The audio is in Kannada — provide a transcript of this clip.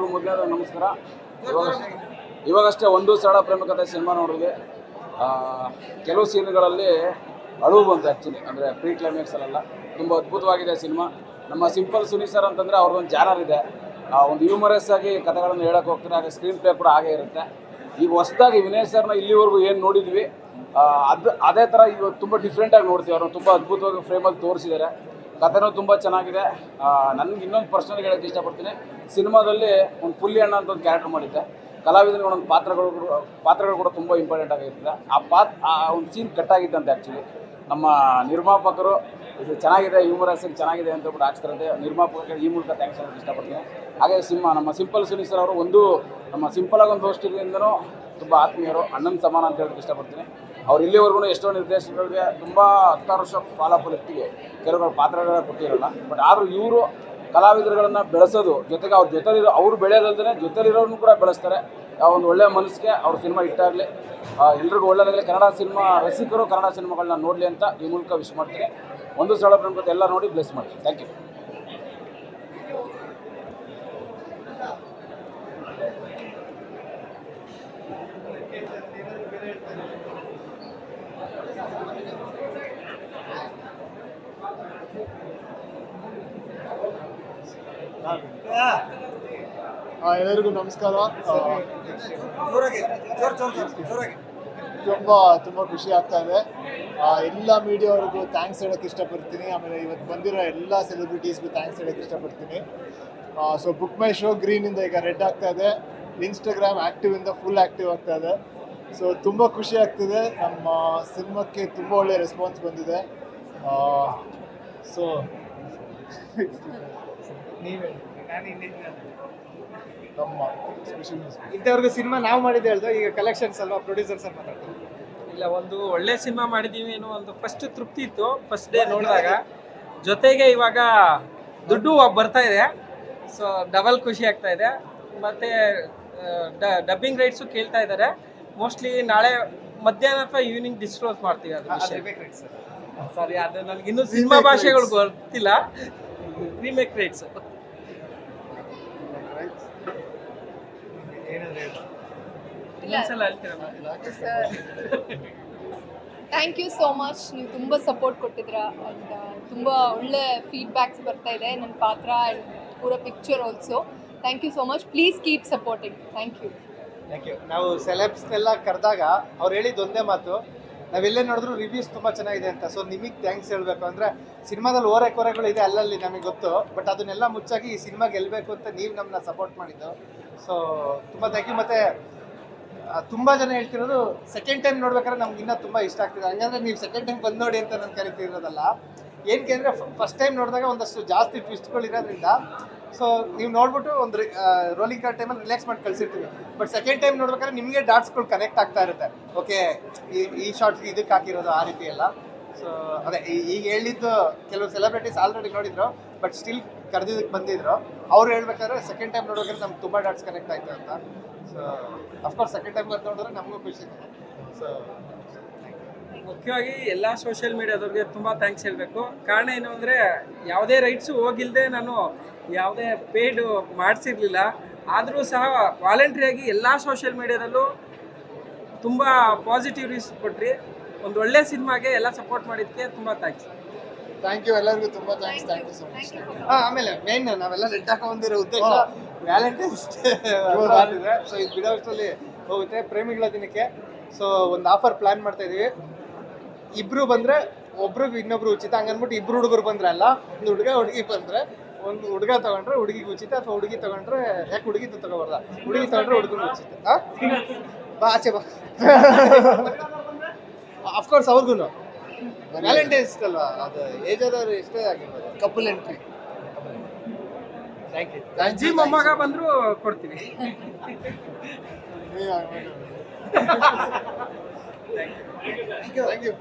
ಎಲ್ರಿಗೂ ಮೊದಲನೇದು ನಮಸ್ಕಾರ. ಇವಾಗಷ್ಟೇ ಒಂದು ಸರಳ ಪ್ರೇಮಕಥೆ ಸಿನಿಮಾ ನೋಡಿದೆ. ಕೆಲವು ಸೀನ್ಗಳಲ್ಲಿ ಅಳುವು ಬಂತು ಆ್ಯಕ್ಚುಲಿ, ಅಂದರೆ ಪ್ರೀ ಕ್ಲೈಮ್ಯಾಕ್ಸಲ್ಲೆಲ್ಲ ತುಂಬ ಅದ್ಭುತವಾಗಿದೆ ಸಿನಿಮಾ. ನಮ್ಮ ಸಿಂಪಲ್ ಸುನಿ ಸರ್ ಅಂತಂದರೆ ಅವ್ರದ್ದೊಂದು ಜಾನರ್ ಇದೆ, ಒಂದು ಹ್ಯೂಮರಸ್ ಆಗಿ ಕಥೆಗಳನ್ನು ಹೇಳೋಕೆ ಹೋಗ್ತಾರೆ, ಹಾಗೆ ಸ್ಕ್ರೀನ್ ಪ್ಲೇ ಕೂಡ ಹಾಗೆ ಇರುತ್ತೆ. ಈಗ ಹೊಸದಾಗಿ ವಿನಯ್ ಸರ್ನ ಇಲ್ಲಿವರೆಗೂ ಏನು ನೋಡಿದ್ವಿ ಅದೇ ಥರ ಈಗ ತುಂಬ ಡಿಫ್ರೆಂಟಾಗಿ ನೋಡ್ತೀವಿ. ಅವ್ರನ್ನ ತುಂಬ ಅದ್ಭುತವಾಗಿ ಫ್ರೇಮಲ್ಲಿ ತೋರಿಸಿದ್ದಾರೆ. ಕಥೆನೂ ತುಂಬ ಚೆನ್ನಾಗಿದೆ. ನನಗೆ ಇನ್ನೊಂದು ಪರ್ಸನಲ್ಗೆ ಹೇಳೋಕ್ಕೆ ಇಷ್ಟಪಡ್ತೀನಿ, ಸಿನಿಮಾದಲ್ಲಿ ಒಂದು ಪುಲ್ಲಿ ಅಣ್ಣ ಅಂತ ಒಂದು ಕ್ಯಾರೆಕ್ಟರ್ ಮಾಡಿದ್ದೆ. ಕಲಾವಿದನಿಗೆ ಒಂದೊಂದು ಪಾತ್ರಗಳು ಕೂಡ ತುಂಬ ಇಂಪಾರ್ಟೆಂಟ್ ಆಗಿರ್ತದೆ. ಆ ಒಂದು ಸೀನ್ ಕಟ್ಟಾಗಿತ್ತಂತೆ ಆ್ಯಕ್ಚುಲಿ. ನಮ್ಮ ನಿರ್ಮಾಪಕರು ಇದು ಚೆನ್ನಾಗಿದೆ, ಹ್ಯೂಮರಸ್ ಚೆನ್ನಾಗಿದೆ ಅಂತ ಹೇಳ್ಬಿಟ್ಟು ಹಾಕ್ಸ್ತಾರಂತೆ. ನಿರ್ಮಾಪಕರಿಗೆ ಈ ಮೂಲಕ ಥ್ಯಾಂಕ್ಸ್ ಹೇಳೋಕ್ಕೆ ಇಷ್ಟಪಡ್ತೀನಿ. ಹಾಗೆ ನಮ್ಮ ಸಿಂಪಲ್ ಸುನಿ ಸರ್ ಅವರು ನಮ್ಮ ಸಿಂಪಲಾಗಿ ಒಂದು ಹೋಸ್ಟಿಂದನೂ ತುಂಬ ಆತ್ಮೀಯರು, ಅಣ್ಣನ ಸಮಾನ ಅಂತ ಹೇಳೋಕ್ಕೆ ಇಷ್ಟಪಡ್ತೀನಿ. ಅವ್ರು ಇಲ್ಲಿವರೆಗೂ ಎಷ್ಟೋ ನಿರ್ದೇಶಕರಿಗೆ ತುಂಬ 10 ವರ್ಷ ಫಾಲೋಅಪ್ ಇರ್ತೀವಿ, ಕೆಲವರು ಪಾತ್ರಗಳ ಕೊಟ್ಟಿರಲ್ಲ. ಬಟ್ ಆದರೂ ಇವರು ಕಲಾವಿದರುಗಳನ್ನು ಬೆಳೆಸೋದು ಜೊತೆಗೆ ಅವ್ರು ಬೆಳೆಯೋದಲ್ಲದೆ ಜೊತೆಲಿರೋರನ್ನು ಕೂಡ ಬೆಳೆಸ್ತಾರೆ. ಒಂದು ಒಳ್ಳೆಯ ಮನಸ್ಸಿಗೆ ಅವ್ರ ಸಿನಿಮಾ ಇಟ್ಟಾಗಲಿ, ಎಲ್ರಿಗೂ ಒಳ್ಳೆಯದಾಗಲಿ. ಕನ್ನಡ ಸಿನಿಮಾ ರಸಿಕರು ಕನ್ನಡ ಸಿನಿಮಾಗಳನ್ನ ನೋಡಲಿ ಅಂತ ಈ ಮೂಲಕ ವಿಶ್ ಮಾಡ್ತೀನಿ. ಒಂದು ಸರಳ ಪ್ರೇಮಕಥೆ ಎಲ್ಲ ನೋಡಿ ಬ್ಲೆಸ್ ಮಾಡಿ. Thank you. ಎಲ್ಲರಿಗೂ ನಮಸ್ಕಾರ. ತುಂಬ ಖುಷಿ ಆಗ್ತಾ ಇದೆ. ಎಲ್ಲ ಮೀಡಿಯಾವ್ರಿಗೂ ಥ್ಯಾಂಕ್ಸ್ ಹೇಳೋಕ್ಕೆ ಇಷ್ಟಪಡ್ತೀನಿ. ಆಮೇಲೆ ಇವತ್ತು ಬಂದಿರೋ ಎಲ್ಲ ಸೆಲೆಬ್ರಿಟೀಸ್ಗೂ ಥ್ಯಾಂಕ್ಸ್ ಹೇಳೋಕ್ಕೆ ಇಷ್ಟಪಡ್ತೀನಿ. ಸೊ ಬುಕ್ ಮೈ ಶೋ ಗ್ರೀನಿಂದ ಈಗ ರೆಡ್ ಆಗ್ತಾ ಇದೆ, ಇನ್ಸ್ಟಾಗ್ರಾಮ್ ಆ್ಯಕ್ಟಿವಿಂದ ಫುಲ್ ಆ್ಯಕ್ಟಿವ್ ಆಗ್ತಾ ಇದೆ. ಸೊ ತುಂಬ ಖುಷಿ ಆಗ್ತಿದೆ. ನಮ್ಮ ಸಿನಿಮಾಕ್ಕೆ ತುಂಬ ಒಳ್ಳೆಯ ರೆಸ್ಪಾನ್ಸ್ ಬಂದಿದೆ. ಸೊ ನಮ್ಮ ಸ್ಪೆಷಲ್ ಇಂಥವ್ರಿಗೆ ಸಿನಿಮಾ ನಾವು ಮಾಡಿದ್ದೆ ಹೇಳ್ದು, ಈಗ ಕಲೆಕ್ಷನ್ಸ್ ಅಲ್ವಾ ಪ್ರೊಡ್ಯೂಸರ್ ಸರ್ ಮಾತಾಡ್ತಾರೆ. ಇಲ್ಲ, ಒಂದು ಒಳ್ಳೆ ಸಿನಿಮಾ ಮಾಡಿದ್ದೀವಿ ಅನ್ನೋ ಒಂದು ಫಸ್ಟ್ ತೃಪ್ತಿ ಇತ್ತು ಫಸ್ಟ್ ಡೇ ನೋಡಿದಾಗ. ಜೊತೆಗೆ ಇವಾಗ ದುಡ್ಡು ಬರ್ತಾ ಇದೆ, ಸೊ ಡಬಲ್ ಖುಷಿ ಆಗ್ತಾ ಇದೆ. ಮತ್ತು ಡಬ್ಬಿಂಗ್ ರೈಟ್ಸು ಕೇಳ್ತಾ ಇದ್ದಾರೆ. ಮೋಸ್ಟ್ಲಿ ನಾಳೆ ಮಧ್ಯಾಹ್ನ ಅಥವಾ ಈವ್ನಿಂಗ್ ಡಿಸ್ಕ್ಲೋಸ್ ಮಾಡ್ತೀವಿ ಅದು ವಿಷಯ. ಸಾರಿ, ಅದು ನನಗೆ ಇನ್ನೂ ಸಿನಿಮಾ ಭಾಷೆಗಳು ಗೊತ್ತಿಲ್ಲ. Remake rights thank you so much. ನೀವು ತುಂಬ ಸಪೋರ್ಟ್ ಕೊಟ್ಟಿದ್ರ ಆ್ಯಂಡ್ ತುಂಬ ಒಳ್ಳೆ ಫೀಡ್ಬ್ಯಾಕ್ಸ್ ಬರ್ತಾ ಇದೆ ನನ್ನ ಪಾತ್ರ ಆ್ಯಂಡ್ ಪೂರ picture also. Thank you so much. Please keep supporting. Thank you. ನಾವು ಸೆಲೆಬ್ಸ್ನೆಲ್ಲ ಕರೆದಾಗ ಅವ್ರು ಹೇಳಿದ್ದು ಒಂದೇ ಮಾತು, ನಾವೆಲ್ಲೇ ನೋಡಿದ್ರು ರಿವ್ಯೂಸ್ ತುಂಬ ಚೆನ್ನಾಗಿದೆ ಅಂತ. ಸೊ ನಿಮಗೆ ಥ್ಯಾಂಕ್ಸ್ ಹೇಳಬೇಕು. ಅಂದರೆ ಸಿನಿಮಾದಲ್ಲಿ ಕೊರೆಗಳು ಇದೆ ಅಲ್ಲಲ್ಲಿ ನಮಗೆ ಗೊತ್ತು, ಬಟ್ ಅದನ್ನೆಲ್ಲ ಮುಚ್ಚಾಗಿ ಈ ಸಿನಿಮಾ ಗೆಲ್ಲಬೇಕು ಅಂತ ನೀವು ನಮ್ಮನ್ನ ಸಪೋರ್ಟ್ ಮಾಡಿದ್ದು. ಸೊ ತುಂಬ ಥ್ಯಾಂಕ್ ಯು. ಮತ್ತು ತುಂಬ ಜನ ಹೇಳ್ತಿರೋದು ಸೆಕೆಂಡ್ ಟೈಮ್ ನೋಡ್ಬೇಕಾದ್ರೆ ನಮ್ಗೆ ಇನ್ನೂ ತುಂಬ ಇಷ್ಟ ಆಗ್ತಿದೆ. ಹಂಗಂದ್ರೆ ನೀವು ಸೆಕೆಂಡ್ ಟೈಮ್ ಬಂದು ನೋಡಿ ಅಂತ ನಾನು ಕರಿತಿರೋದಲ್ಲ. ಏನಕ್ಕೆ ಅಂದರೆ ಫಸ್ಟ್ ಟೈಮ್ ನೋಡಿದಾಗ ಒಂದಷ್ಟು ಜಾಸ್ತಿ ಟ್ವಿಸ್ಟ್ಗಳಿರೋದ್ರಿಂದ ಸೊ ನೀವು ನೋಡ್ಬಿಟ್ಟು ಒಂದು ರೋಲಿಂಗ್ ಕಾರ್ ಟೈಮಲ್ಲಿ ರಿಲ್ಯಾಕ್ಸ್ ಮಾಡಿ ಕಳಿಸಿರ್ತೀವಿ. ಬಟ್ ಸೆಕೆಂಡ್ ಟೈಮ್ ನೋಡ್ಬೇಕಾದ್ರೆ ನಿಮಗೆ ಡಾಟ್ಸ್ಗಳು ಕನೆಕ್ಟ್ ಆಗ್ತಾ ಇರುತ್ತೆ. ಓಕೆ, ಈ ಶಾರ್ಟ್ಗೆ ಇದಕ್ಕೆ ಹಾಕಿರೋದು ಆ ರೀತಿ ಎಲ್ಲ. ಸೊ ಅದೇ ಈಗ ಹೇಳಿದ್ದು ಕೆಲವು ಸೆಲೆಬ್ರಿಟೀಸ್ ಆಲ್ರೆಡಿ ನೋಡಿದ್ರು, ಬಟ್ ಸ್ಟಿಲ್ ಕರೆದಿದ್ದಕ್ಕೆ ಬಂದಿದ್ರು. ಅವ್ರು ಹೇಳ್ಬೇಕಾದ್ರೆ ಸೆಕೆಂಡ್ ಟೈಮ್ ನೋಡ್ಬೇಕಾದ್ರೆ ನಮ್ಗೆ ತುಂಬ ಡಾಟ್ಸ್ ಕನೆಕ್ಟ್ ಆಯಿತು ಅಂತ. ಸೊ ಅಫ್ಕೋರ್ಸ್ ಸೆಕೆಂಡ್ ಟೈಮ್ ಬಂದು ನೋಡಿದ್ರೆ ನಮಗೂ ಖುಷಿ ಇದೆ. ಸೊ ಮುಖ್ಯವಾಗಿ ಎಲ್ಲ ಸೋಷಿಯಲ್ ಮೀಡಿಯಾದವ್ರಿಗೆ ತುಂಬ ಥ್ಯಾಂಕ್ಸ್ ಹೇಳಬೇಕು. ಕಾರಣ ಏನು ಅಂದರೆ ಯಾವುದೇ ರೈಟ್ಸು ಹೋಗಿಲ್ಲದೆ ನಾನು ಯಾವುದೇ ಪೇಯ್ಡ್ ಮಾಡಿಸಿರ್ಲಿಲ್ಲ. ಆದರೂ ಸಹ ವಾಲಂಟ್ರಿಯಾಗಿ ಎಲ್ಲ ಸೋಷಿಯಲ್ ಮೀಡಿಯಾದಲ್ಲೂ ತುಂಬ ಪಾಸಿಟಿವ್ ರಿವ್ಯೂಸ್ ಕೊಟ್ರಿ. ಒಂದು ಒಳ್ಳೆ ಸಿನಿಮಾಗೆ ಎಲ್ಲ ಸಪೋರ್ಟ್ ಮಾಡಿದ್ದಕ್ಕೆ ತುಂಬ ಥ್ಯಾಂಕ್ಸ್. ಥ್ಯಾಂಕ್ ಯು ಎಲ್ಲರಿಗೂ ತುಂಬ thanks. Thank you so much. ಆಮೇಲೆ ಮೇನ್ ನಾವೆಲ್ಲ ರೆಡ್ ಹಾಕೊಂಡಿರೋ ಉದ್ದೇಶ ವ್ಯಾಲೆಂಟೈನ್ಸ್ ಡೇ. ಸೊ ಇದು ಬಿಡೋಷ್ಟರಲ್ಲಿ ಹೋಗುತ್ತೆ ಪ್ರೇಮಿಗಳ ದಿನಕ್ಕೆ. ಸೊ ಒಂದು ಆಫರ್ ಪ್ಲಾನ್ ಮಾಡ್ತಾ ಇದೀವಿ. ಇಬ್ರು ಬಂದರೆ ಒಬ್ರಿಗೆ ಇನ್ನೊಬ್ರು ಉಚಿತ, ಹಂಗನ್ಬಿಟ್ಟು ಇಬ್ರು ಹುಡುಗರು ಬಂದ್ರೆ ಅಲ್ಲ, ಒಂದು ಹುಡುಗಿ ಬಂದರೆ ಒಂದು ಹುಡುಗ ತಗೊಂಡ್ರೆ ಹುಡುಗಿಗೆ ಉಚಿತ, ಅಥವಾ ಹುಡುಗಿ ತಗೊಂಡ್ರೆ ಯಾಕೆ ಹುಡುಗಿ ತಗೋಬಾರ್ದ, ಹುಡುಗಿ ತಗೊಂಡ್ರೆ ಹುಡುಗನ ಉಚಿತ. ಬಾ ಆಚೆ ಬಾ. ಅಫ್ಕೋರ್ಸ್ ಅವ್ರಿಗೂ ವ್ಯಾಲೆಂಟೈನ್ಸ್ ಅಲ್ವಾ, ಅದು ಏಜ್ ಆದವ್ರು ಎಷ್ಟೇ ಆಗಿರ್ಬೋದು. Couple entry. Thank you. ಅಜ್ಜಿ ಮೊಮ್ಮಗ ಬಂದರೂ ಕೊಡ್ತೀವಿ. Thank you.